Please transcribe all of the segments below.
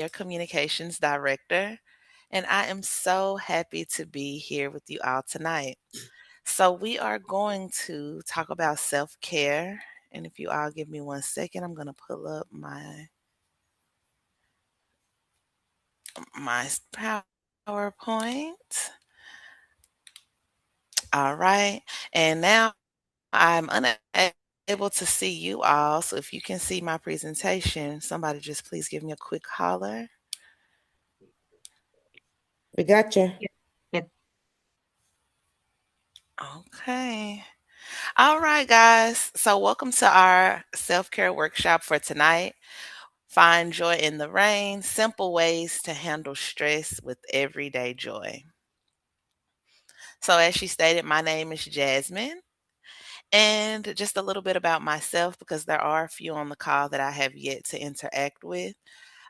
your Communications Director, and I am so happy to be here with you all tonight. So, we are going to talk about self care. And if you all give me 1 second, I'm going to pull up my PowerPoint. All right. And now I'm unable to see you all. So, if you can see my presentation, somebody just please give me a quick holler. We got you. Yeah. Okay. All right, guys. So, welcome to our self care workshop for tonight. Find joy in the rain, simple ways to handle stress with everyday joy. So, as she stated, my name is Jasmine. And just a little bit about myself because there are a few on the call that I have yet to interact with.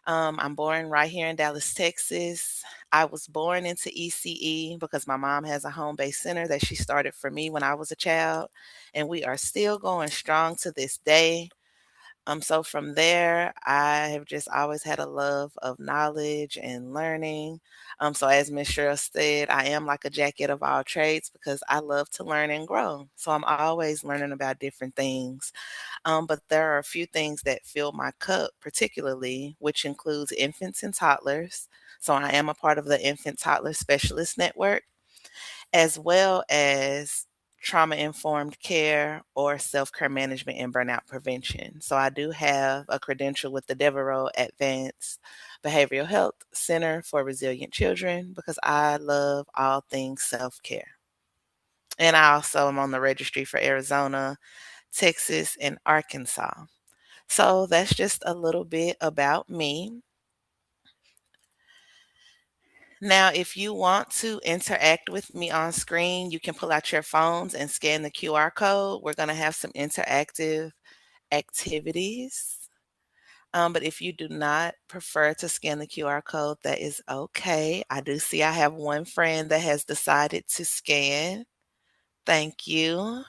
I'm born right here in Dallas, Texas. I was born into ECE because my mom has a home based center that she started for me when I was a child, and we are still going strong to this day. So from there, I have just always had a love of knowledge and learning. So as Miss Cheryl said, I am like a jacket of all trades because I love to learn and grow. So I'm always learning about different things. But there are a few things that fill my cup, particularly, which includes infants and toddlers. So I am a part of the Infant Toddler Specialist Network, as well as trauma informed care or self care management and burnout prevention. So I do have a credential with the Devereaux Advanced Behavioral Health Center for Resilient Children because I love all things self care. And I also am on the registry for Arizona, Texas, and Arkansas. So that's just a little bit about me. Now, if you want to interact with me on screen, you can pull out your phones and scan the QR code. We're going to have some interactive activities. But if you do not prefer to scan the QR code, that is okay. I do see I have one friend that has decided to scan. Thank you.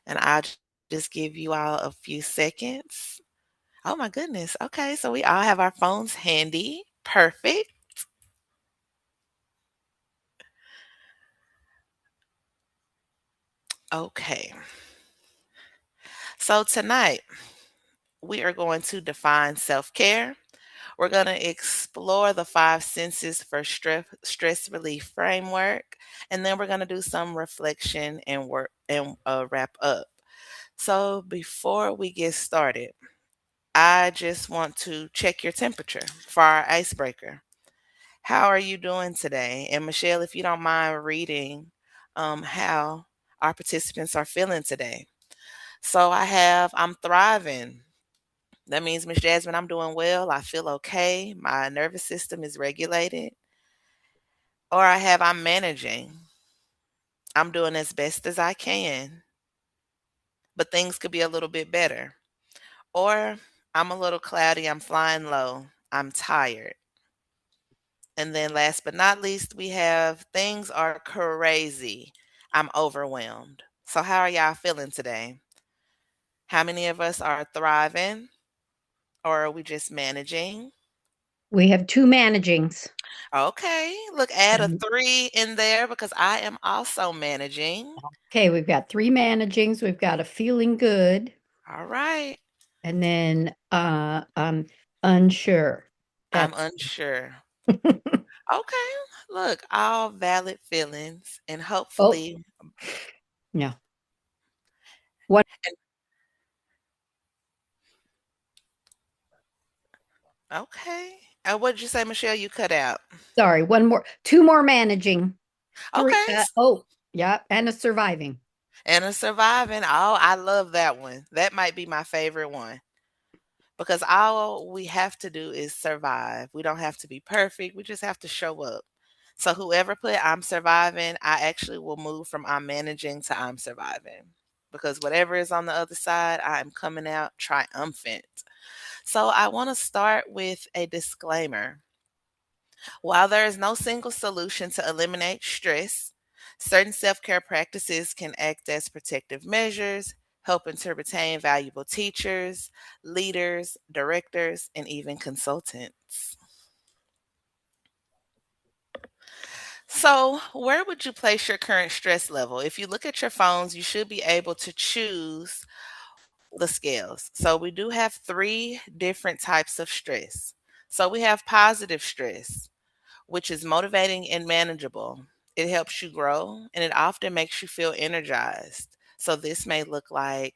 And just give you all a few seconds. Oh my goodness. Okay, so we all have our phones handy. Perfect. Okay. So tonight we are going to define self-care. We're going to explore the five senses for stress relief framework, and then we're going to do some reflection and work and wrap up. So before we get started, I just want to check your temperature for our icebreaker. How are you doing today? And Michelle, if you don't mind reading how our participants are feeling today. So I'm thriving. That means, Miss Jasmine, I'm doing well. I feel okay. My nervous system is regulated. Or I'm managing. I'm doing as best as I can, but things could be a little bit better. Or I'm a little cloudy. I'm flying low. I'm tired. And then last but not least, we have things are crazy. I'm overwhelmed. So, how are y'all feeling today? How many of us are thriving or are we just managing? We have two managings. Okay, look, add a Mhm. 3 in there because I am also managing. Okay, we've got three managings. We've got a feeling good, All right, and then unsure. I'm That's unsure. Okay, look, all valid feelings, and oh hopefully, no. What? and okay. What did you say, Michelle? You cut out. Sorry, one more, two more managing. Three. Okay, Yeah, and a surviving. and a surviving. Oh, I love that one. That might be my favorite one because all we have to do is survive. We don't have to be perfect. We just have to show up. So whoever put I'm surviving, I actually will move from I'm managing to I'm surviving because whatever is on the other side, I am coming out triumphant. So I want to start with a disclaimer. While there is no single solution to eliminate stress, certain self care practices can act as protective measures, helping to retain valuable teachers, leaders, directors, and even consultants. So, where would you place your current stress level? If you look at your phones, you should be able to choose the scales. So, we do have three different types of stress. So, we have positive stress, which is motivating and manageable. It helps you grow and it often makes you feel energized. So, this may look like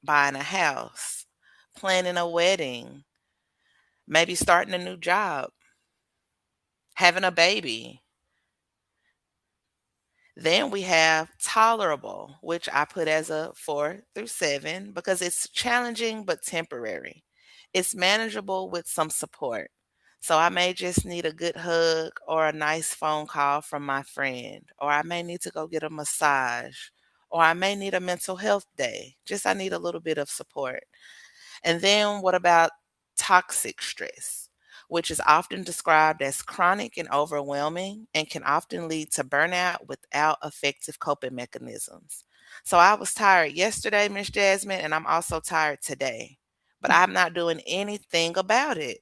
buying a house, planning a wedding, maybe starting a new job, having a baby. Then we have tolerable, which I put as a 4 through 7 because it's challenging but temporary. It's manageable with some support. So I may just need a good hug or a nice phone call from my friend, or I may need to go get a massage, or I may need a mental health day. Just I need a little bit of support. And then what about toxic stress, which is often described as chronic and overwhelming and can often lead to burnout without effective coping mechanisms. So I was tired yesterday, Miss Jasmine, and I'm also tired today, but I'm not doing anything about it.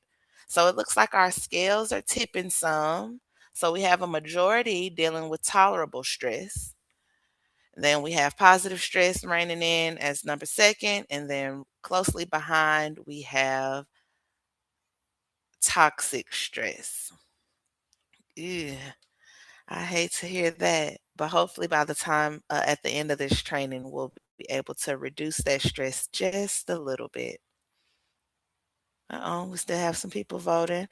So it looks like our scales are tipping some. So we have a majority dealing with tolerable stress. Then we have positive stress reigning in as number second. And then closely behind, we have toxic stress. Ew, I hate to hear that. But hopefully, by the time at the end of this training, we'll be able to reduce that stress just a little bit. We still have some people voting.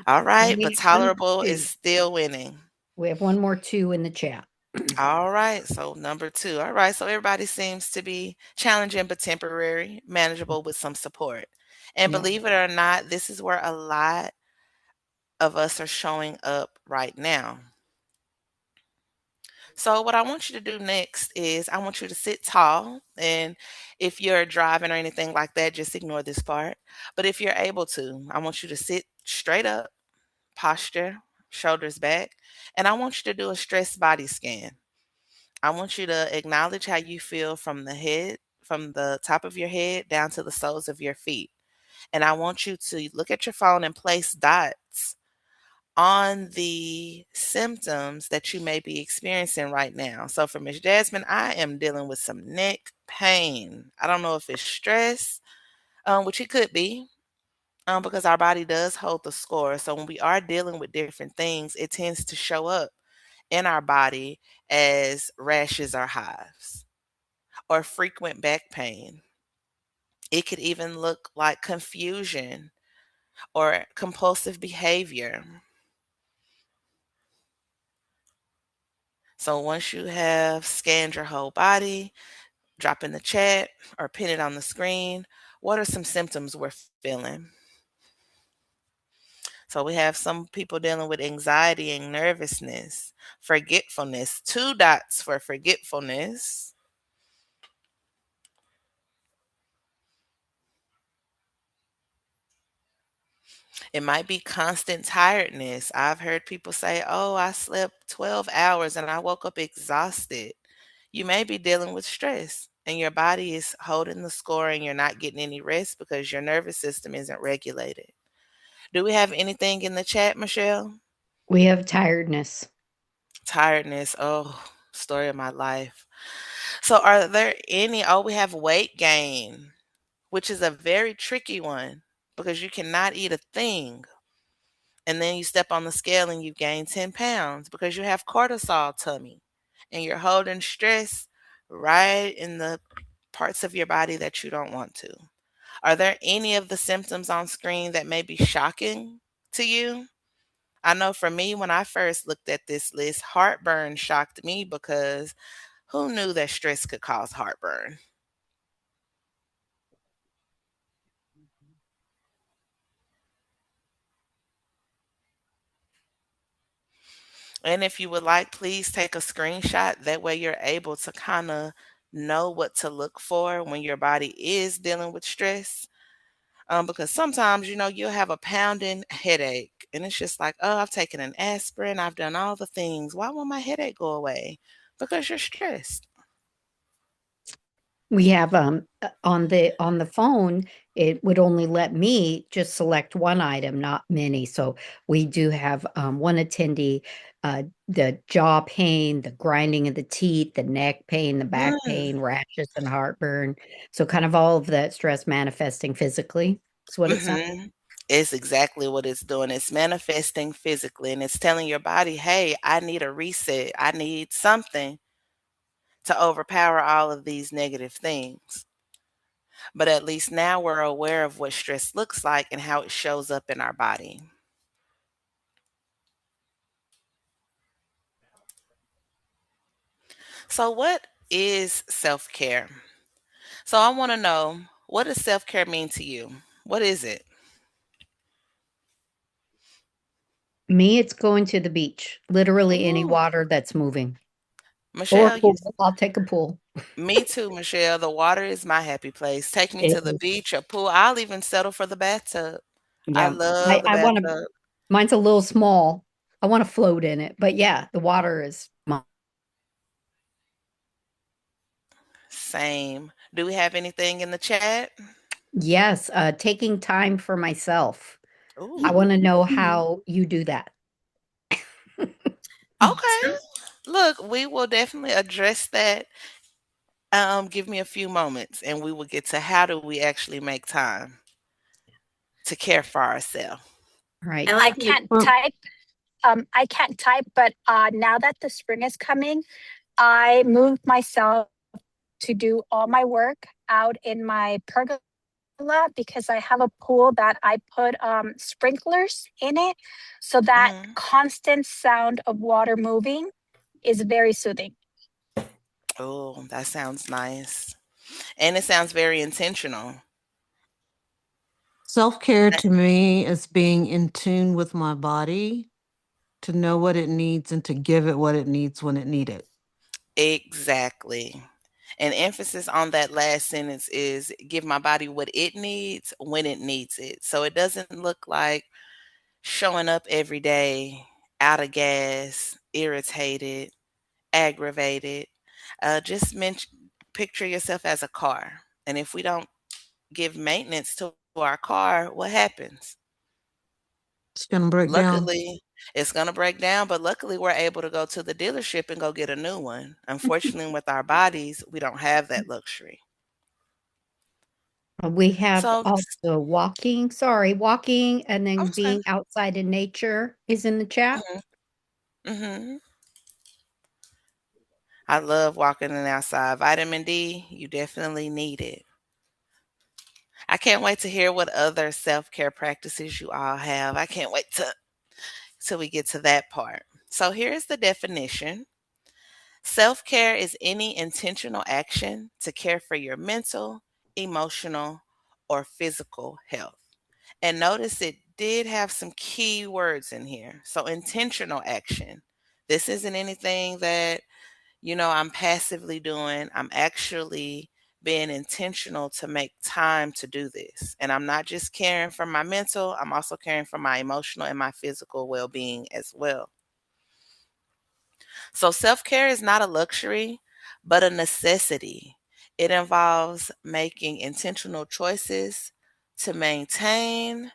All We right, but need one more tolerable is two. still winning. We have one more two in the chat. All right, so number two. All right, so everybody seems to be challenging but temporary, manageable with some support. And Yeah. believe it or not, this is where a lot of us are showing up right now. So, what I want you to do next is I want you to sit tall. And if you're driving or anything like that, just ignore this part. But if you're able to, I want you to sit straight up, posture, shoulders back. And I want you to do a stress body scan. I want you to acknowledge how you feel from the head, from the top of your head down to the soles of your feet. And I want you to look at your phone and place dots on the symptoms that you may be experiencing right now. So for Miss Jasmine, I am dealing with some neck pain. I don't know if it's stress, which it could be, because our body does hold the score. So when we are dealing with different things, it tends to show up in our body as rashes or hives or frequent back pain. It could even look like confusion or compulsive behavior. So once you have scanned your whole body, drop in the chat or pin it on the screen. What are some symptoms we're feeling? So we have some people dealing with anxiety and nervousness, forgetfulness, two dots for forgetfulness. It might be constant tiredness. I've heard people say, "Oh, I slept 12 hours and I woke up exhausted." You may be dealing with stress and your body is holding the score and you're not getting any rest because your nervous system isn't regulated. Do we have anything in the chat, Michelle? We have tiredness. Tiredness. Oh, story of my life. So, are there any? Oh, we have weight gain, which is a very tricky one because you cannot eat a thing. And then you step on the scale and you gain 10 pounds because you have cortisol tummy and you're holding stress right in the parts of your body that you don't want to. Are there any of the symptoms on screen that may be shocking to you? I know for me, when I first looked at this list, heartburn shocked me because who knew that stress could cause heartburn? And if you would like, please take a screenshot. That way you're able to kind of know what to look for when your body is dealing with stress. Because sometimes, you'll have a pounding headache and it's just like, oh, I've taken an aspirin, I've done all the things. Why won't my headache go away? Because you're stressed. We have on the phone, it would only let me just select one item, not many. So we do have one attendee, the jaw pain, the grinding of the teeth, the neck pain, the back Mm, pain, rashes and heartburn. So kind of all of that stress manifesting physically is what it sounds. mhm. It's exactly what it's doing. It's manifesting physically, and it's telling your body, "Hey, I need a reset. I need something to overpower all of these negative things." But at least now we're aware of what stress looks like and how it shows up in our body. So, what is self care? So, I want to know, what does self care mean to you? What is it? Me, it's going to the beach, literally any Ooh, water that's moving. Or a Michelle, you, pool. I'll take a pool. me too, Michelle. The water is my happy place. Take me It to the is. beach or pool. I'll even settle for the bathtub. I Yeah. love the I want to, bathtub. mine's a little small. I want to float in it, but yeah, the water is Same. Do we have anything in the chat? yes, taking time for myself. I Ooh, want to know how you do that. okay. Look, we will definitely address that. Give me a few moments and we will get to how do we actually make time to care for ourselves. Right. I I like my can't type. I can't type, but now that the spring is coming, I moved myself to do all my work out in my pergola because I have a pool that I put sprinklers in it, so that Mm. constant sound of water moving is very soothing. Oh, that sounds nice. And it sounds very intentional. Self care Uh, to me is being in tune with my body to know what it needs and to give it what it needs when it needs it. Exactly. And emphasis on that last sentence is give my body what it needs when it needs it. So it doesn't look like showing up every day out of gas, irritated, aggravated. Picture yourself as a car. And if we don't give maintenance to our car, what happens? It's going to break down. Luckily, it's gonna break down, but luckily we're able to go to the dealership and go get a new one. Unfortunately, with our bodies, we don't have that luxury. We have So, also walking, sorry, walking and then okay. being outside in nature is in the chat. Mhm, mhm. I love walking and outside. Vitamin D, you definitely need it. I can't wait to hear what other self-care practices you all have. I can't wait to till we get to that part. So here's the definition. Self care is any intentional action to care for your mental, emotional, or physical health. And notice it did have some key words in here. So, intentional action. This isn't anything that, I'm passively doing. I'm actually being intentional to make time to do this. And I'm not just caring for my mental, I'm also caring for my emotional and my physical well being as well. So self care is not a luxury, but a necessity. It involves making intentional choices to maintain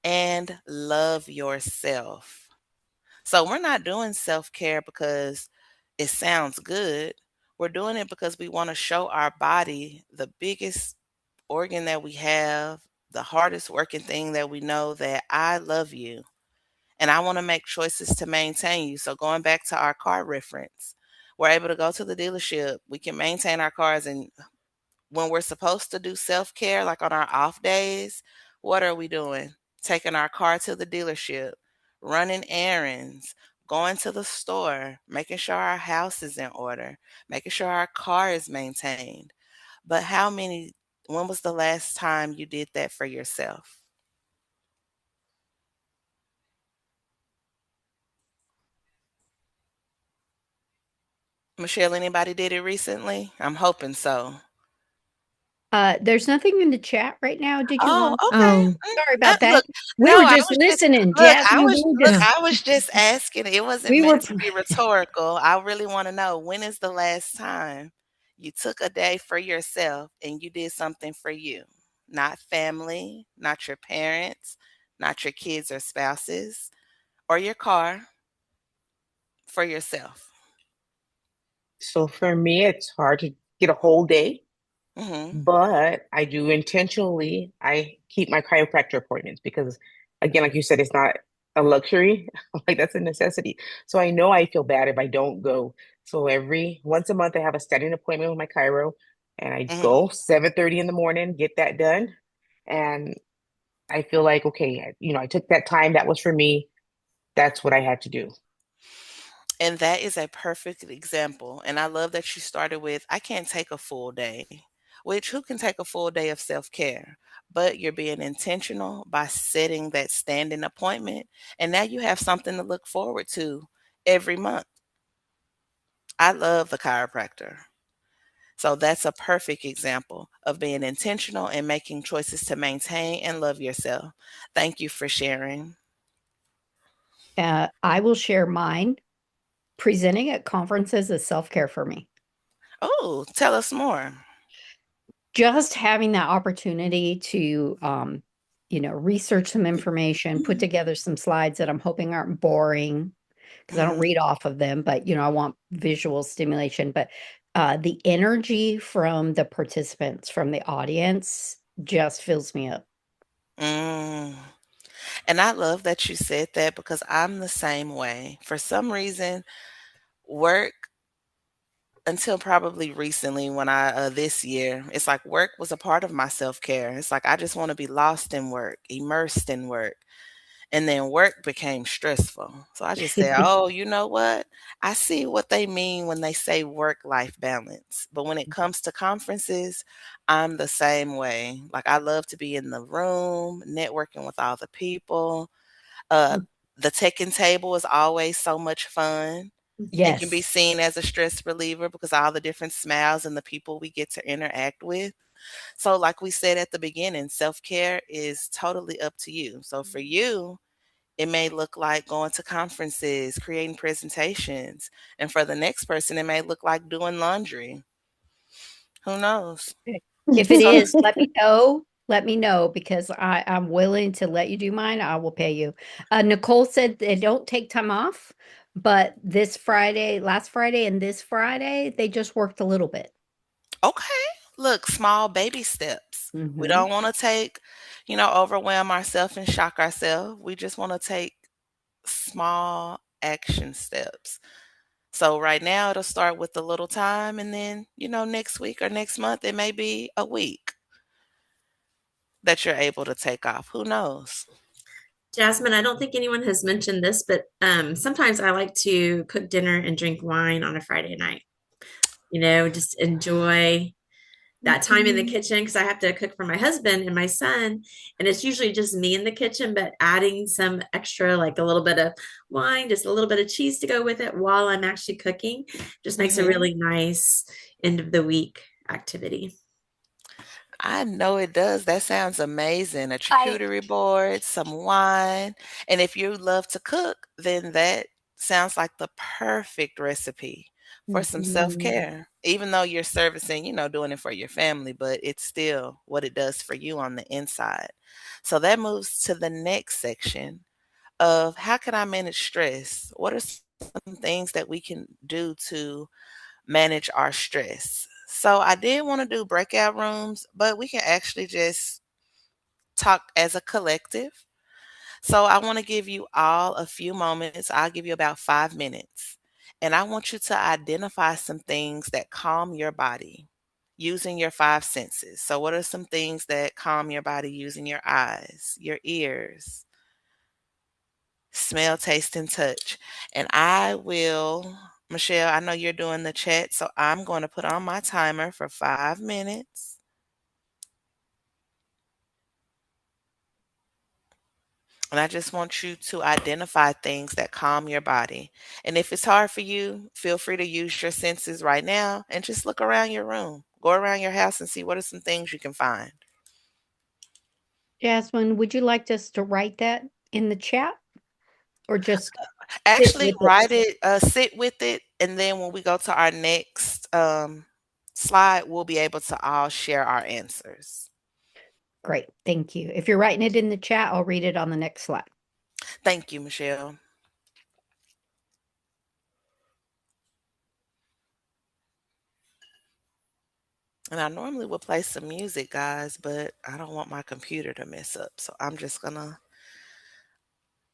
and love yourself. So we're not doing self care because it sounds good. We're doing it because we want to show our body the biggest organ that we have, the hardest working thing that we know, that I love you and I want to make choices to maintain you. So going back to our car reference, we're able to go to the dealership. We can maintain our cars, and when we're supposed to do self-care, like on our off days, what are we doing? Taking our car to the dealership, running errands, going to the store, making sure our house is in order, making sure our car is maintained. But when was the last time you did that for yourself? Michelle, anybody did it recently? I'm hoping so. There's nothing in the chat right now. Did you Oh, want? okay. Oh, Sorry about that. Look, We no, were I just was just listening, look, I Jasmine. was look, yeah. I was just asking. It wasn't We meant were to be rhetorical. I really wanna know, when is the last time You took a day for yourself and you did something for you, not family, not your parents, not your kids or spouses or your car, for yourself. So for me, it's hard to get a whole day, Mhm. but I do intentionally, I keep my chiropractor appointments because, again, like you said, it's not a luxury. Like that's a necessity. So I know I feel bad if I don't go. So every once a month, I have a standing appointment with my chiro, and I Mhm. go 7:30 in the morning, get that done, and I feel like okay, I took that time. That was for me. That's what I had to do. And that is a perfect example. And I love that you started with, I can't take a full day, which who can take a full day of self care? But you're being intentional by setting that standing appointment. And now you have something to look forward to every month. I love the chiropractor. So that's a perfect example of being intentional and making choices to maintain and love yourself. Thank you for sharing. I will share mine. Presenting at conferences is self-care for me. Oh, tell us more. Just having that opportunity to, research some information, put together some slides that I'm hoping aren't boring because I don't Mhm. read off of them, but, I want visual stimulation. But the energy from the participants, from the audience, just fills me up. Mm. And I love that you said that because I'm the same way. For some reason, work until probably recently when this year, it's like work was a part of my self-care. It's like I just want to be lost in work, immersed in work. And then work became stressful. So I just said, "Oh, you know what? I see what they mean when they say work-life balance." But when it comes to conferences, I'm the same way. Like I love to be in the room, networking with all the people. Uh, the Tekken table is always so much fun and can be Yes. seen as a stress reliever because all the different smiles and the people we get to interact with. So, like we said at the beginning, self care is totally up to you. So, for you, it may look like going to conferences, creating presentations. And for the next person, it may look like doing laundry. Who knows? If it So, is, let me know. Let me know because I'm willing to let you do mine. I will pay you. Nicole said they don't take time off, but this Friday, last Friday, and this Friday, they just worked a little bit. okay, look, small baby steps. We Hmm. don't want to take, overwhelm ourselves and shock ourselves. We just want to take small action steps. So right now it'll start with a little time and then, next week or next month it may be a week that you're able to take off. Who knows? Jasmine, I don't think anyone has mentioned this, but sometimes I like to cook dinner and drink wine on a Friday night. Just enjoy that time in the Mhm. kitchen because I have to cook for my husband and my son. And it's usually just me in the kitchen, but adding some extra, like a little bit of wine, just a little bit of cheese to go with it while I'm actually cooking, just makes a Mhm. really nice end of the week activity. I know it does. That sounds amazing. A I charcuterie board, some wine, and if you love to cook, then that sounds like the perfect recipe for some Mhm. self-care. Even though you're servicing, doing it for your family, but it's still what it does for you on the inside. So that moves to the next section of how can I manage stress? What are some things that we can do to manage our stress? So I did want to do breakout rooms, but we can actually just talk as a collective. So I want to give you all a few moments. I'll give you about 5 minutes. And I want you to identify some things that calm your body using your five senses. So, what are some things that calm your body using your eyes, your ears, smell, taste, and touch? And I will, Michelle, I know you're doing the chat, so I'm going to put on my timer for 5 minutes. And I just want you to identify things that calm your body. And if it's hard for you, feel free to use your senses right now and just look around your room. Go around your house and see what are some things you can find. Jasmine, would you like us to write that in the chat or just sit Actually, with it? write it, sit with it, and then when we go to our next slide, we'll be able to all share our answers. Great. Thank you. If you're writing it in the chat, I'll read it on the next slide. Thank you, Michelle. And I normally would play some music, guys, but I don't want my computer to mess up. So I'm just going to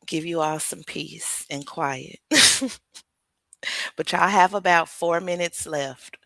give you all some peace and quiet. But y'all have about 4 minutes left.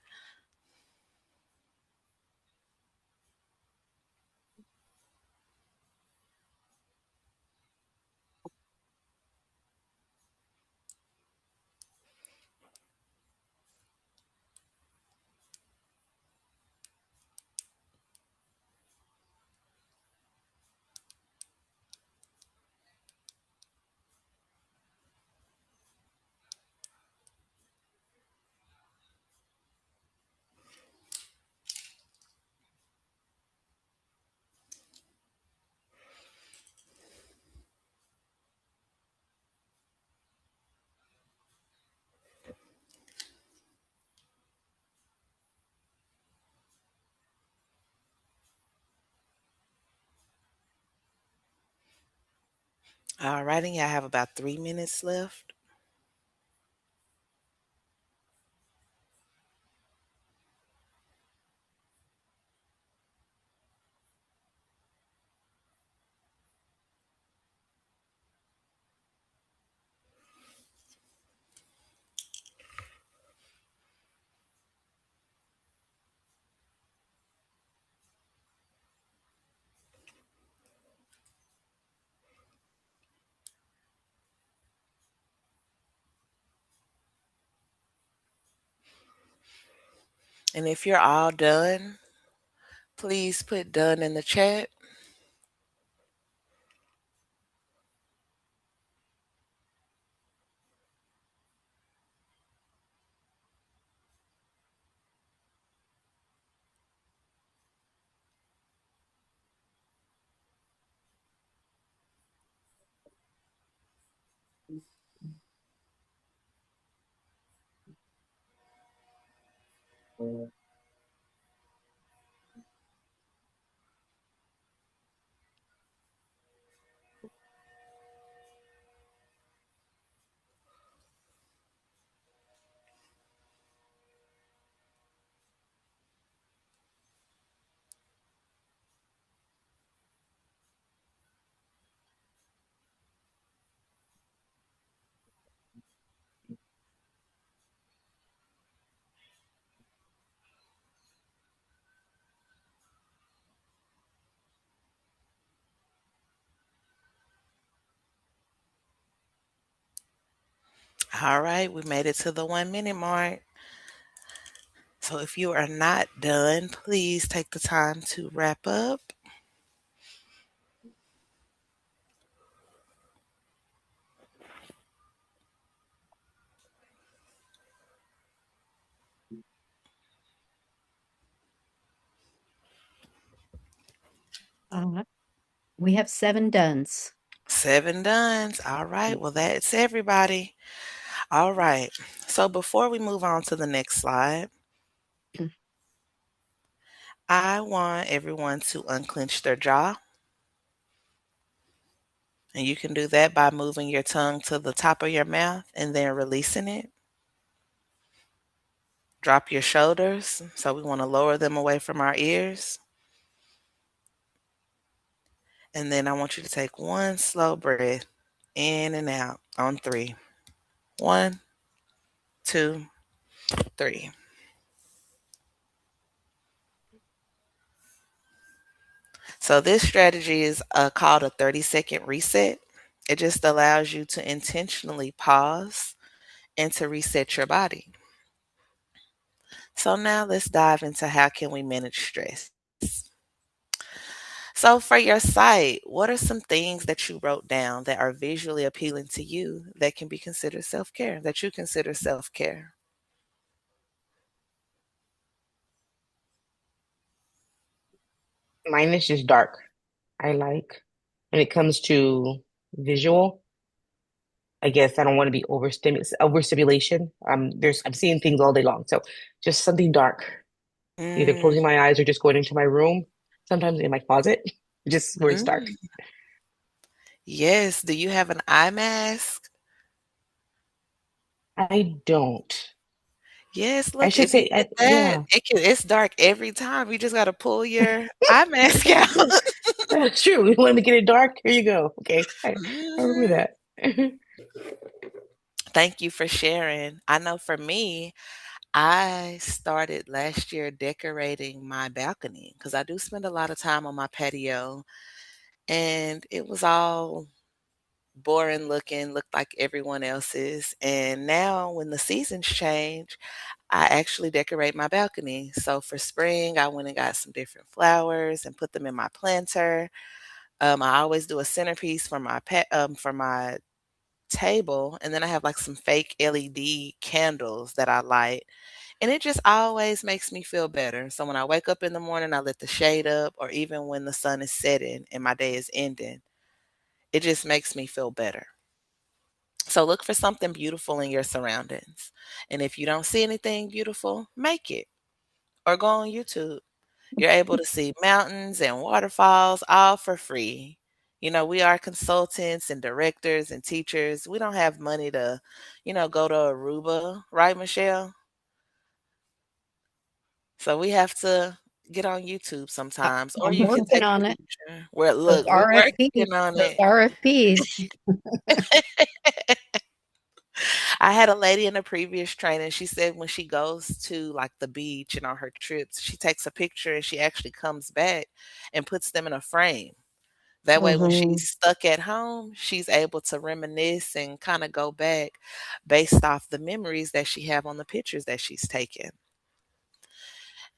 All right, and y'all have about 3 minutes left. And if you're all done, please put done in the chat. All right, we made it to the 1 minute mark. So if you are not done, please take the time to wrap up. We have 7 dones. 7 dones. All right, well, that's everybody. All right. So before we move on to the next slide, I want everyone to unclench their jaw. And you can do that by moving your tongue to the top of your mouth and then releasing it. Drop your shoulders. So we want to lower them away from our ears. And then I want you to take one slow breath in and out on 3. 1, 2, 3. So this strategy is called a 30-second reset. It just allows you to intentionally pause and to reset your body. So now let's dive into how can we manage stress. So for your site, what are some things that you wrote down that are visually appealing to you that can be considered self-care, that you consider self-care? Mine is just dark. I like when it comes to visual. I guess I don't want to be overstimulation. I'm seeing things all day long, so just something dark. either Mm, closing my eyes or just going into my room, sometimes in my closet, just where it's dark. mm. Yes. Do you have an eye mask? I don't. Yes, I look, should if you say, get that, yeah, it's dark every time. You just gotta pull your eye mask out. that's true. You want to get it dark? Here you go. Okay, I remember Mhm. that. Thank you for sharing. I know for me, I started last year decorating my balcony because I do spend a lot of time on my patio, and it was all boring looking, looked like everyone else's. And now, when the seasons change, I actually decorate my balcony. So for spring, I went and got some different flowers and put them in my planter. I always do a centerpiece for my for my table, and then I have like some fake LED candles that I light, and it just always makes me feel better. So when I wake up in the morning, I let the shade up, or even when the sun is setting and my day is ending, it just makes me feel better. So look for something beautiful in your surroundings. And if you don't see anything beautiful, make it or go on YouTube. You're able to see mountains and waterfalls all for free. You know, we are consultants and directors and teachers. We don't have money to, go to Aruba, right, Michelle? So we have to get on YouTube sometimes, or I'm you can working take a on it. picture. Well, Those look, we're RFPs, working on those it. RFPs. I had a lady in a previous training. She said when she goes to like the beach and on her trips, she takes a picture and she actually comes back and puts them in a frame. That way, when Mm-hmm. she's stuck at home, she's able to reminisce and kind of go back based off the memories that she have on the pictures that she's taken.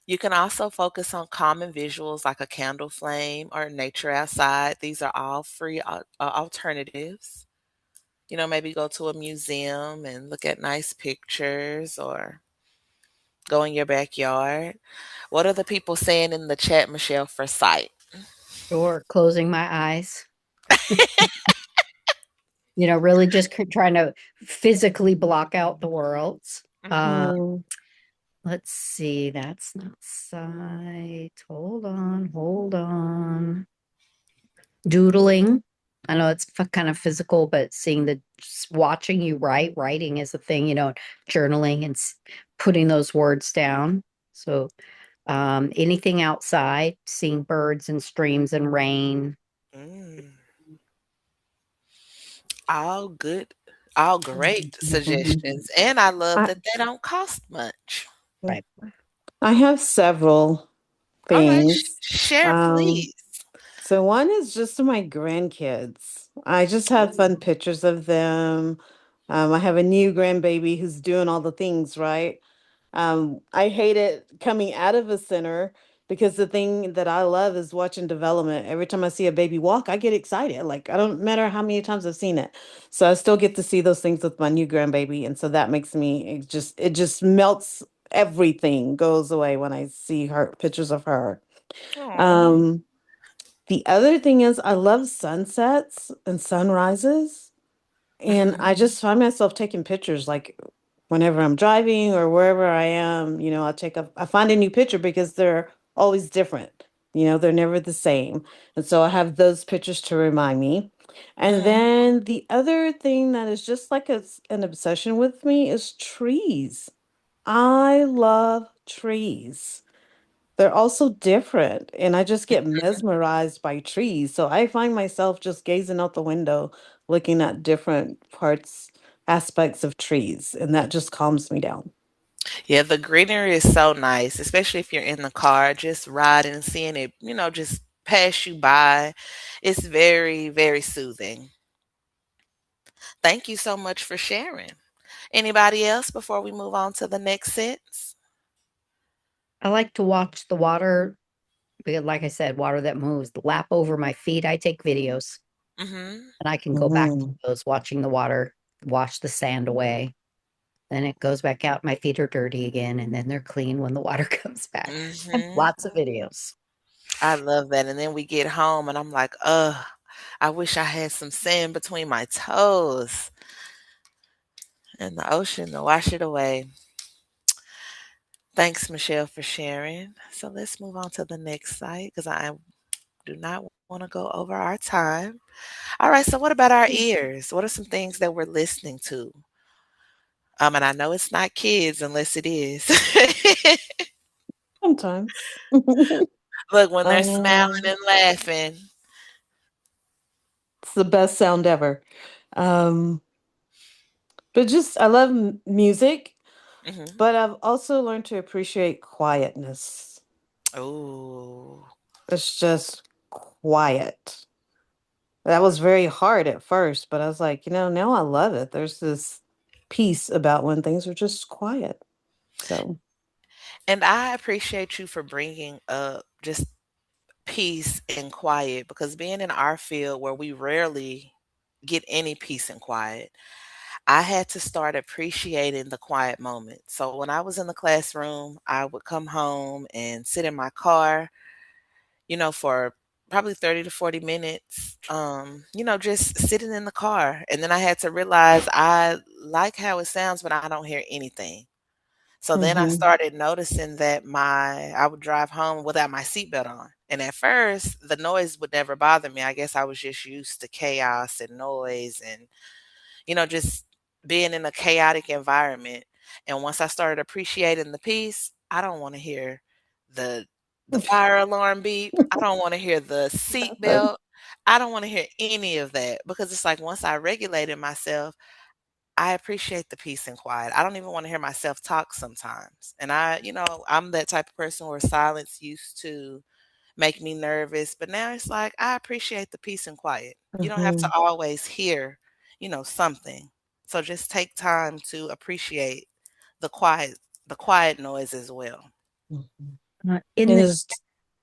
You can also focus on common visuals like a candle flame or nature outside. These are all free alternatives. Maybe go to a museum and look at nice pictures or go in your backyard. What are the people saying in the chat, Michelle, for sight? Or closing my eyes. Really just trying to physically block out the worlds. Hmm. Mm. Let's see, that's not sight. Hold on. Doodling. I know it's kind of physical, but seeing just watching you writing is a thing, journaling and putting those words down. So, anything outside, seeing birds and streams and rain. Mm. All good, all great Mhm. suggestions. And I love I that they don't cost much. Right. I have several All right, things. share, Um, please. so one is just to my grandkids. I just have fun pictures of them. I have a new grandbaby who's doing all the things, right? I hate it coming out of a center because the thing that I love is watching development. Every time I see a baby walk, I get excited. Like I don't matter how many times I've seen it. So I still get to see those things with my new grandbaby. And so that makes me it just melts everything goes away when I see her pictures of her. Aw. Um, the other thing is I love sunsets and sunrises. And Mhm. I just find myself taking pictures like whenever I'm driving or wherever I am, I find a new picture because they're always different. They're never the same. And so I have those pictures to remind me. And Mhm. then the other thing that is just like an obsession with me is trees. I love trees. They're also different, and I just get mesmerized by trees. So I find myself just gazing out the window, looking at different aspects of trees, and that just calms me down. Yeah, the greenery is so nice, especially if you're in the car, just riding and seeing it, just pass you by. It's very, very soothing. Thank you so much for sharing. Anybody else before we move on to the next sentence? I like to watch the water, because like I said, water that moves, lap over my feet. I take videos Mhm. and I can go back to Mhm. those watching the water wash the sand away. Then it goes back out. My feet are dirty again, and then they're clean when the water comes back. I have Mhm. lots of videos. I love that. And then we get home and I'm like, ugh, I wish I had some sand between my toes and the ocean to wash it away. Thanks, Michelle, for sharing. So let's move on to the next site because I do not want to go over our time. All right, so what about our ears? What are some things that we're listening to? And I know it's not kids unless it is. Sometimes. Look, when they're smiling um, and laughing. it's the best sound ever. Um, but just, I love music, Hmm. but I've also learned to appreciate quietness. Oh, It's just quiet. That was very hard at first, but I was like, now I love it. There's this peace about when things are just quiet. So, and I appreciate you for bringing up just peace and quiet because being in our field where we rarely get any peace and quiet, I had to start appreciating the quiet moments. So when I was in the classroom, I would come home and sit in my car, for probably 30 to 40 minutes, just sitting in the car. And then I had to realize I like how it sounds when I don't hear anything. So then I hmm started noticing that I would drive home without my seatbelt on. And at first, the noise would never bother me. I guess I was just used to chaos and noise and, just being in a chaotic environment. And once I started appreciating the peace, I don't want to hear the the fire alarm beep. I don't want to hear the seatbelt. I don't want to hear any of that because it's like once I regulated myself, I appreciate the peace and quiet. I don't even want to hear myself talk sometimes. And I'm that type of person where silence used to make me nervous, but now it's like I appreciate the peace and quiet. You don't have to hmm always hear, something. So just take time to appreciate the quiet the quiet noise as well. hmm In It the has,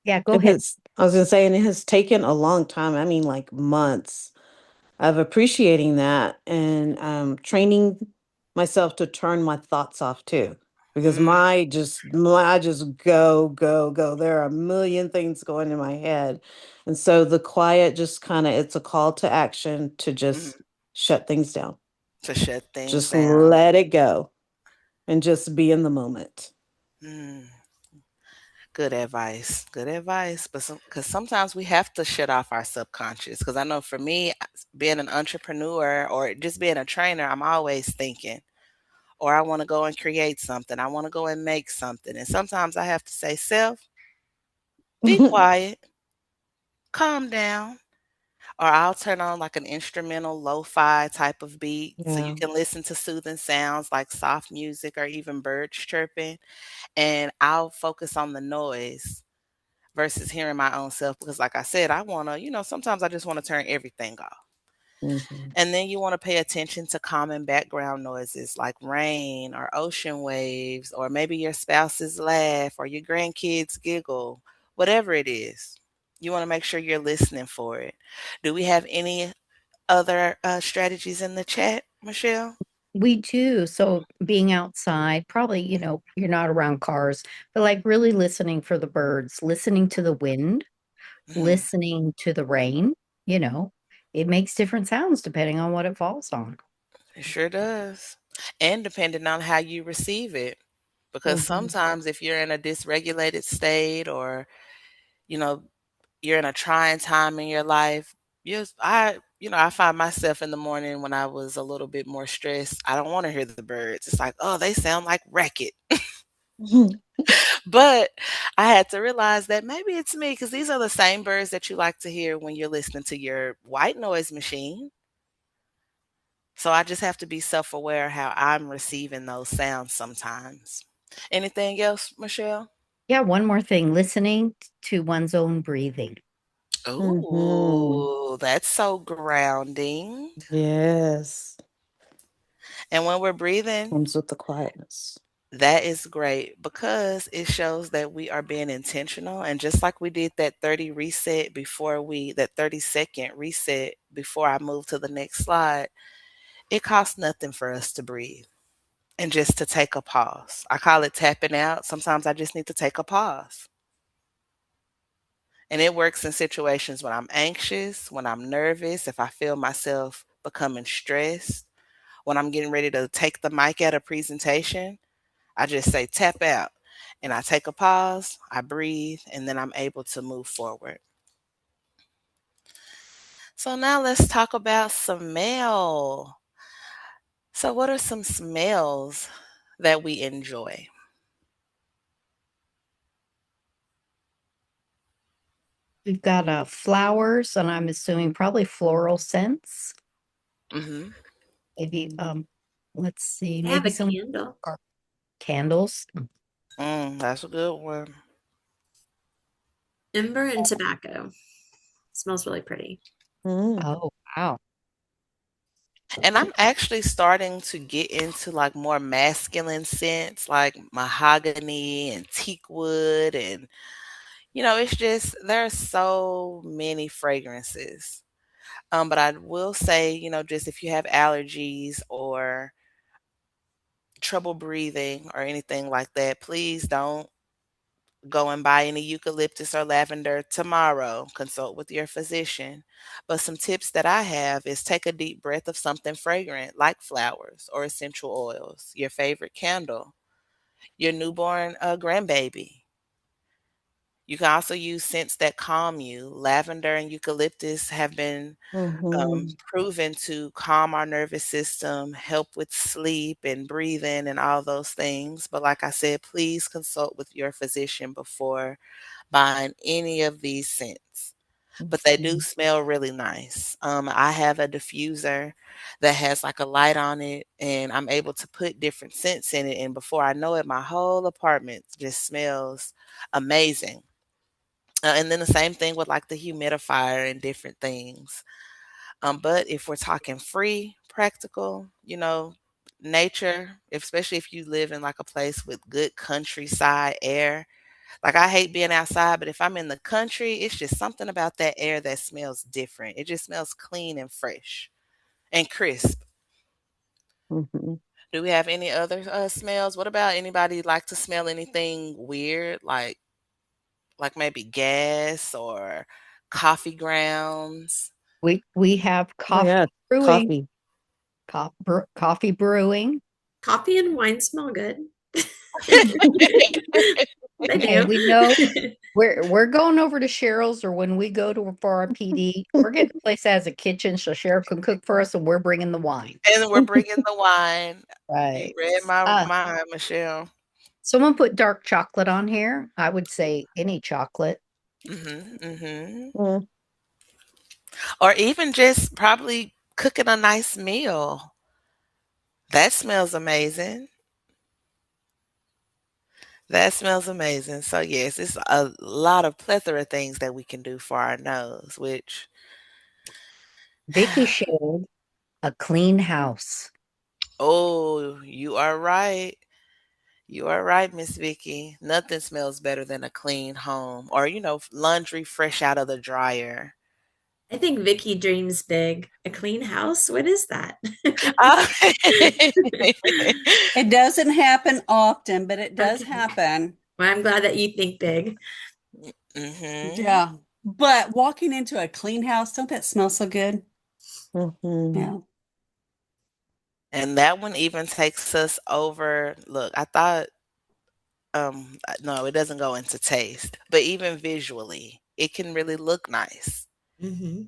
Yeah, go it ahead. has, I was gonna say, and it has taken a long time. I mean, like months of appreciating that and training myself to turn my thoughts off too. Because Mm, I just go. There are a million things going in my head. And so the quiet just kind of, it's a call to action to just mhm. shut things down. To shut things Just down. let it go and just be in the moment. Mm. Good advice. Good advice. But because sometimes we have to shut off our subconscious. Because I know for me, being an entrepreneur or just being a trainer, I'm always thinking, or I want to go and create something. I want to go and make something. And sometimes I have to say, self, be quiet, calm down. Or I'll turn on like an instrumental lo-fi type of beat so you Yeah. can listen to soothing sounds like soft music or even birds chirping. And I'll focus on the noise versus hearing my own self because like I said, I want to, sometimes I just want to turn everything off. hmm And then you want to pay attention to common background noises like rain or ocean waves or maybe your spouse's laugh or your grandkids giggle, whatever it is. You want to make sure you're listening for it. Do we have any other strategies in the chat, Michelle? We do. So being outside, probably, you're not around cars, but like really listening for the birds, listening to the wind, Hmm. listening to the rain, you know, it makes different sounds depending on what it falls on. It sure does. And depending on how you receive it. Because hmm sometimes if you're in a dysregulated state or, you know, you're in a trying time in your life, I find myself in the morning when I was a little bit more stressed. I don't want to hear the birds. It's like, oh, they sound like racket. But I had to realize that maybe it's me because these are the same birds that you like to hear when you're listening to your white noise machine. So I just have to be self aware how I'm receiving those sounds sometimes. Anything else, Michelle? Yeah, one more thing, listening to one's own breathing. hmm Oh, that's so grounding. Yes. And when we're breathing, Comes with the quietness. that is great because it shows that we are being intentional. And just like we did that 30-second reset before I move to the next slide, it costs nothing for us to breathe and just to take a pause. I call it tapping out. Sometimes I just need to take a pause. And it works in situations when I'm anxious, when I'm nervous, if I feel myself becoming stressed, when I'm getting ready to take the mic at a presentation, I just say tap out. and I take a pause, I breathe, and then I'm able to move forward. So now let's talk about smell. So, what are some smells that we enjoy? We've got flowers, and I'm assuming probably floral scents. Hmm. Maybe let's see, I have maybe a some candle. candles. That's a good one. Ember and tobacco. Smells really pretty. Mm. Oh, wow. And I'm actually starting to get into like more masculine scents, like mahogany and teak wood. And, it's just, there are so many fragrances. But I will say, just if you have allergies or trouble breathing or anything like that, please don't go and buy any eucalyptus or lavender tomorrow. Consult with your physician. But some tips that I have is take a deep breath of something fragrant like flowers or essential oils, your favorite candle, your newborn grandbaby. You can also use scents that calm you. Lavender and eucalyptus have been Mhm. proven to calm our nervous system, help with sleep and breathing and all those things. But like I said, please consult with your physician before buying any of these scents. But they do Mhm. smell really nice. I have a diffuser that has like a light on it, and I'm able to put different scents in it. And before I know it, my whole apartment just smells amazing. And then the same thing with like the humidifier and different things. But if we're talking free, practical, nature, especially if you live in like a place with good countryside air. Like I hate being outside, but if I'm in the country, it's just something about that air that smells different. It just smells clean and fresh and crisp. Mhm. Do we have any other smells? What about anybody like to smell anything weird, like maybe gas or coffee grounds? We have Oh coffee yeah, brewing, coffee. coffee brewing, Coffee and wine smell good. They and do. we know we're going over to Cheryl's, or when we go to for our PD, we're getting a place that has a kitchen so Cheryl can cook for us, and we're bringing the wine. And we're bringing the wine. You Right. read my Uh, mind, Michelle. Someone put dark chocolate on here. I would say any chocolate. Mhm, mhm. Mm. Or even just probably cooking a nice meal. That smells amazing. That smells amazing. So yes, it's a lot of plethora of things that we can do for our nose, which Vicky shared a clean house. oh, you are right. You are right, Miss Vicky. Nothing smells better than a clean home or, laundry fresh out of the dryer. I think Vicky dreams big. A clean house? What is that? Uh, It doesn't happen often, but it does Okay. happen. Well, I'm glad that you think big. mhm. Yeah. But walking into a clean house, don't that smell so good? Mhm. Yeah. And that one even takes us over. Look, I thought no, it doesn't go into taste, but even visually, it can really look nice. Hmm.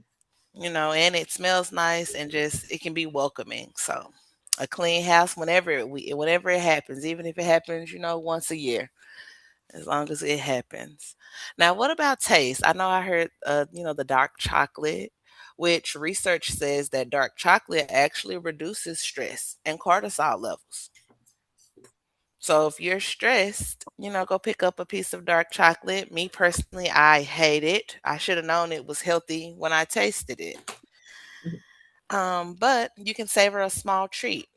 And it smells nice and just it can be welcoming. So, a clean house whenever it happens, even if it happens, once a year, as long as it happens. Now, what about taste? I know I heard the dark chocolate, which research says that dark chocolate actually reduces stress and cortisol levels. So if you're stressed, go pick up a piece of dark chocolate. Me personally, I hate it. I should have known it was healthy when I tasted it. But you can savor a small treat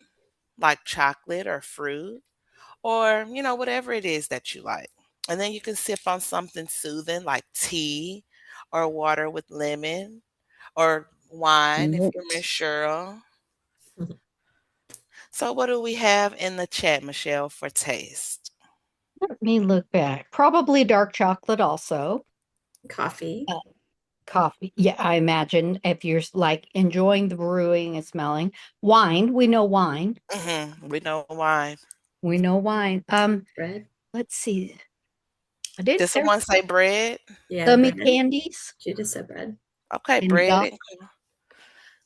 like chocolate or fruit or, whatever it is that you like. And then you can sip on something soothing like tea or water with lemon or wine if you're Miss Mint. Cheryl. So what do we have in the chat, Michelle, for taste? Let me look back. Probably dark chocolate also. Coffee. Uh, Coffee. Yeah, I imagine if you're like enjoying the brewing and smelling. Wine, we know wine. We know wine. We know wine. Bread. let's see. I did. Did There's someone say bread? Yeah, gummy bread. candies She just said bread. Okay, and bread gum. and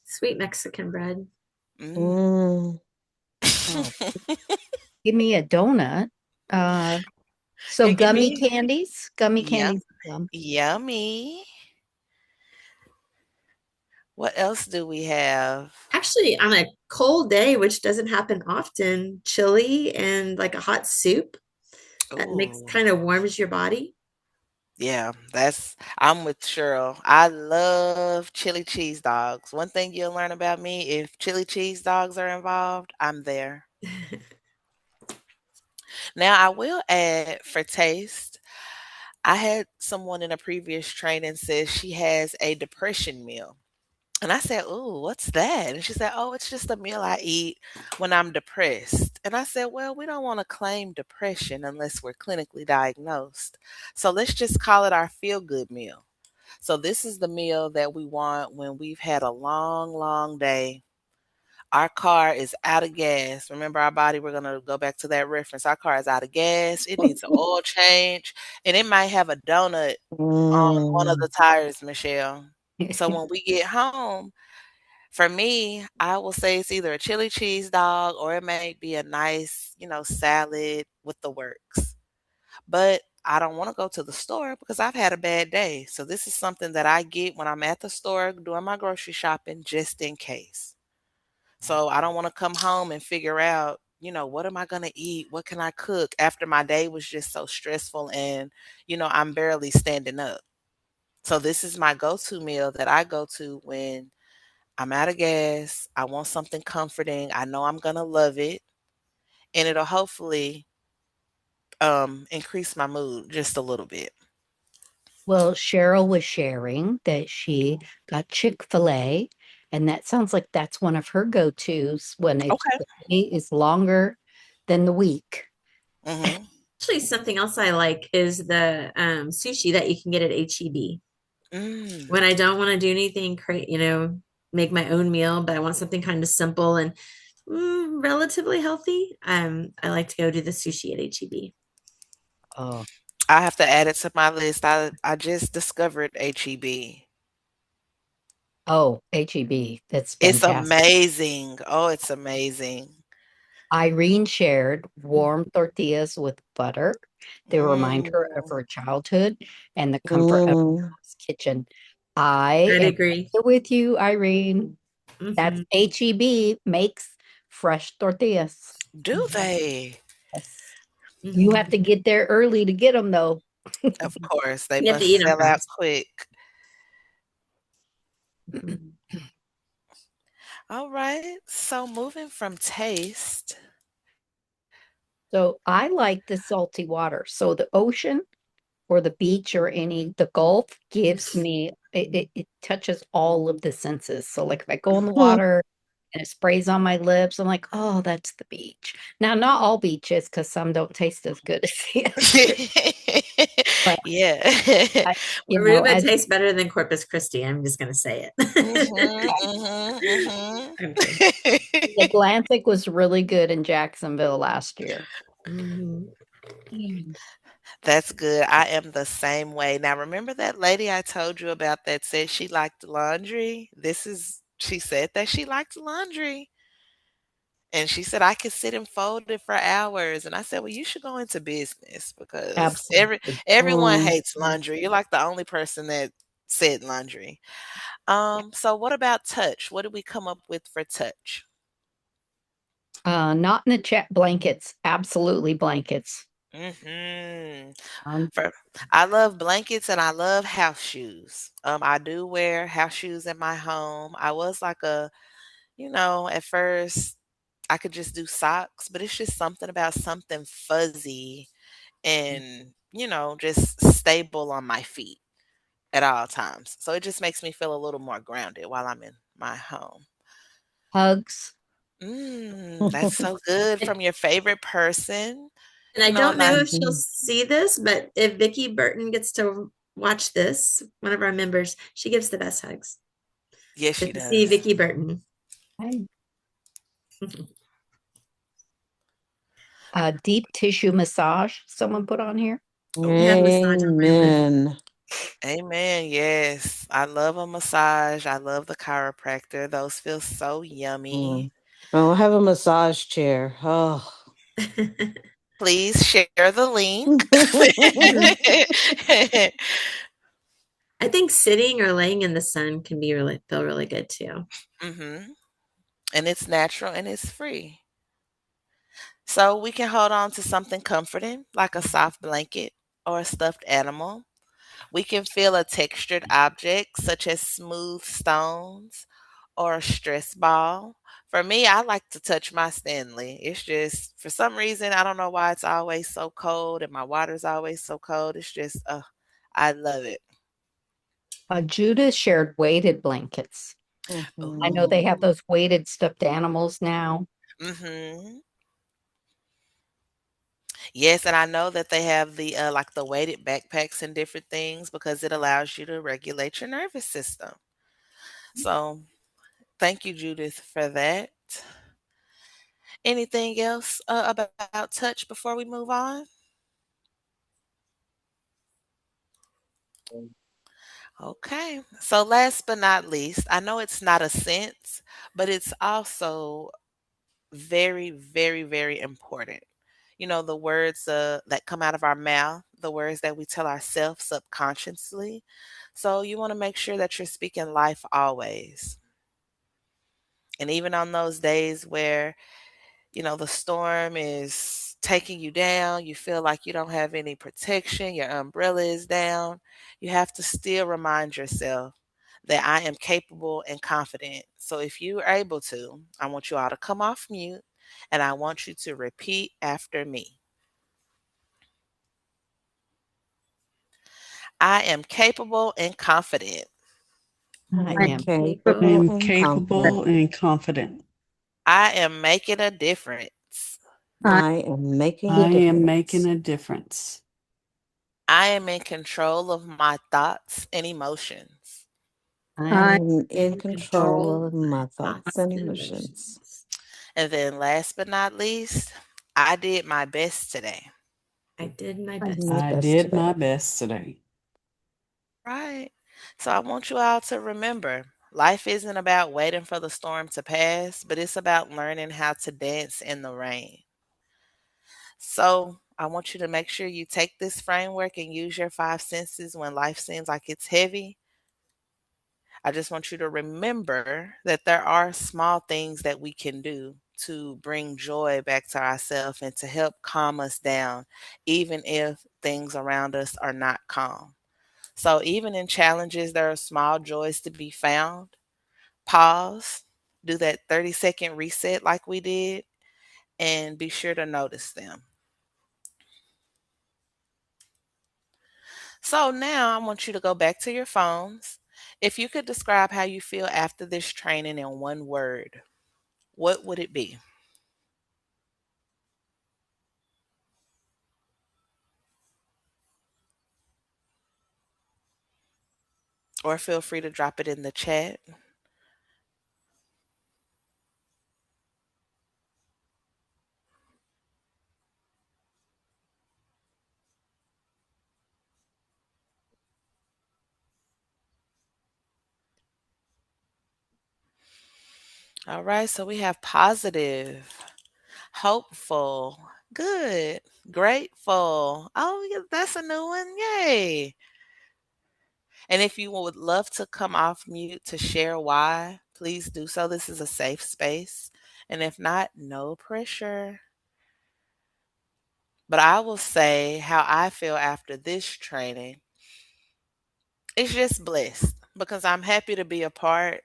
Sweet Mexican bread. mm. Mm. Oh, give me a donut. Uh, so Yeah, give gummy me candies, gummy yum, candies, gum. yummy. What else do we have? Actually, on a cold day, which doesn't happen often, chili and like a hot soup that makes Ooh, kind of warms your body. yeah, I'm with Cheryl. I love chili cheese dogs. One thing you'll learn about me, if chili cheese dogs are involved, I'm there. Now, I will add for taste, I had someone in a previous training says she has a depression meal. And I said, "Ooh, what's that?" And she said, "Oh, it's just a meal I eat when I'm depressed." And I said, "Well, we don't want to claim depression unless we're clinically diagnosed. So let's just call it our feel good meal." So this is the meal that we want when we've had a long, long day. Our car is out of gas. Remember our body, we're going to go back to that reference. Our car is out of gas. It needs an oil change and it might have a donut on one of the Mm. tires, Michelle. So when we get home, for me, I will say it's either a chili cheese dog or it may be a nice, salad with the works. But I don't want to go to the store because I've had a bad day. So this is something that I get when I'm at the store doing my grocery shopping just in case. So I don't want to come home and figure out, what am I going to eat? What can I cook after my day was just so stressful and, I'm barely standing up. So this is my go-to meal that I go to when I'm out of gas. I want something comforting. I know I'm gonna love it, and it'll hopefully increase my mood just a little bit. Well, Cheryl was sharing that she got Chick-fil-A, and that sounds like that's one of her go-tos when Okay. the day is longer than the week. Mhm. Actually, something else I like is the sushi that you can get at HEB. Mm. When I don't want to do anything, make my own meal, but I want something kind of simple and relatively healthy. I like to go to the sushi at HEB. Oh, I have to add it to my list. I just discovered HEB. oh, HEB. That's It's fantastic. amazing. Oh, it's amazing. Irene shared warm tortillas with butter. They remind her of Mm. her childhood and the comfort of Mm. mom's kitchen. I I'd am agree. right with you, Irene. That's Hmm. HEB makes fresh tortillas. Do they? Yes. You have Hmm. to get there early to get them, though. Of course, they You have to must eat them sell out fast. quick. Mhm. All right. So moving from taste. So I like the salty water. So the ocean or the beach or the Gulf gives me it touches all of the senses. So like if I go in the water and it sprays on my lips, I'm like, oh, that's the beach. Now, not all beaches, because some don't taste as good as the others. But Yeah. I, Aruba as tastes better than Corpus Christi. I'm just going to say Mhm, it. mhm, mhm. I'm kidding. the Atlantic was really good in Jacksonville last year. Mhm. Mm. That's good. I am the same way. Now, remember that lady I told you about that said she liked laundry? She said that she liked laundry. And she said I could sit and fold it for hours. And I said, well, you should go into business because Absolutely. everyone Mm. hates laundry. You're like the only person that said laundry. So what about touch? What did we come up with for touch? Not in the chat blankets. Absolutely blankets. Mhm. Um, For I love blankets and I love house shoes. I do wear house shoes in my home. I was like at first I could just do socks, but it's just something about something fuzzy and, just stable on my feet at all times. So it just makes me feel a little more grounded while I'm in my home. hugs. That's so good And from your favorite person. I don't know Not if she'll Mhm. see this, but if Vicky Burton gets to watch this, one of our members, she gives the best hugs. yes, Good she to see does. Vicky Burton. I, deep tissue massage, someone put on here. Oh, we have massage on my list. Amen. Amen. Yes. I love a massage. I love the chiropractor. Those feel so yummy. Mm. Oh, I have a massage chair. Oh. Please share the link. I think sitting or laying in the sun can be really feel really good too. Mhm. And it's natural and it's free. So we can hold on to something comforting, like a soft blanket or a stuffed animal. We can feel a textured object, such as smooth stones or a stress ball. For me, I like to touch my Stanley. It's just, for some reason, I don't know why it's always so cold and my water's always so cold. It's just, I love it. Judith shared weighted blankets. I know Mhm. they have Ooh. those weighted stuffed animals now. Mhm. Yes, and I know that they have the like the weighted backpacks and different things because it allows you to regulate your nervous system. So, thank you, Judith, for that. Anything else about touch before we move on? Okay. So, last but not least, I know it's not a sense, but it's also very, very, very important. You know, the words that come out of our mouth, the words that we tell ourselves subconsciously. So, you want to make sure that you're speaking life always. And even on those days where the storm is taking you down, you feel like you don't have any protection, your umbrella is down, you have to still remind yourself that I am capable and confident. So if you are able to, I want you all to come off mute and I want you to repeat after me. I am capable and confident. I I am am I capable capable. am and confident. capable and confident. I am making a difference. I I am making a I am making difference. a difference. I am in control of my thoughts and emotions. I I am in In control control of of my my thoughts thoughts and and emotions. emotions. And then last but not least, I did my best today. I did my I best. My I best did today. my best today. Right. So I want you all to remember life isn't about waiting for the storm to pass, but it's about learning how to dance in the rain. So I want you to make sure you take this framework and use your five senses when life seems like it's heavy. I just want you to remember that there are small things that we can do to bring joy back to ourselves and to help calm us down, even if things around us are not calm. So, even in challenges, there are small joys to be found. Pause, do that 30-second reset like we did, and be sure to notice them. So, now I want you to go back to your phones. If you could describe how you feel after this training in one word, what would it be? Or feel free to drop it in the chat. All right, so we have positive, hopeful, good, grateful. Oh, yeah, that's a new one. Yay. And if you would love to come off mute to share why, please do so. This is a safe space. And if not, no pressure. But I will say how I feel after this training. It's just blessed because I'm happy to be a part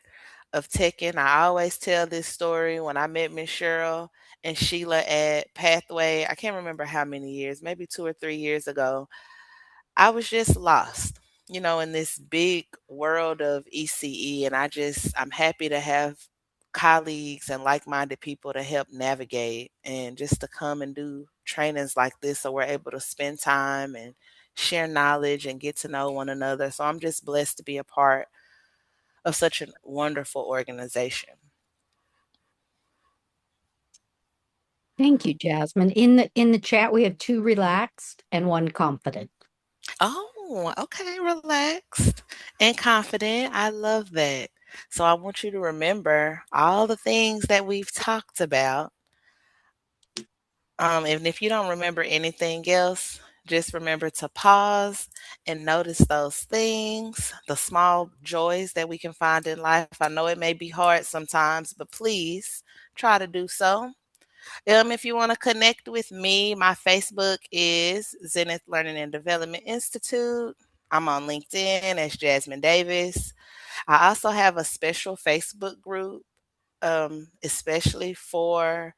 of Tekken. I always tell this story when I met Miss Cheryl and Sheila at Pathway. I can't remember how many years, maybe 2 or 3 years ago. I was just lost, in this big world of ECE. And I'm happy to have colleagues and like minded people to help navigate and just to come and do trainings like this so we're able to spend time and share knowledge and get to know one another. So I'm just blessed to be a part of such a wonderful organization. Thank you, Jasmine. In the chat, we have 2 relaxed and 1 confident. Oh, okay, relaxed and confident. I love that. So I want you to remember all the things that we've talked about. And if you don't remember anything else, just remember to pause and notice those things, the small joys that we can find in life. I know it may be hard sometimes, but please try to do so. If you want to connect with me, my Facebook is Zenith Learning and Development Institute. I'm on LinkedIn as Jasmine Davis. I also have a special Facebook group, especially for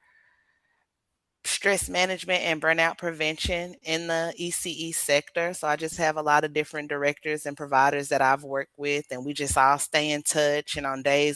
stress management and burnout prevention in the ECE sector. So I just have a lot of different directors and providers that I've worked with, and we just all stay in touch. And on days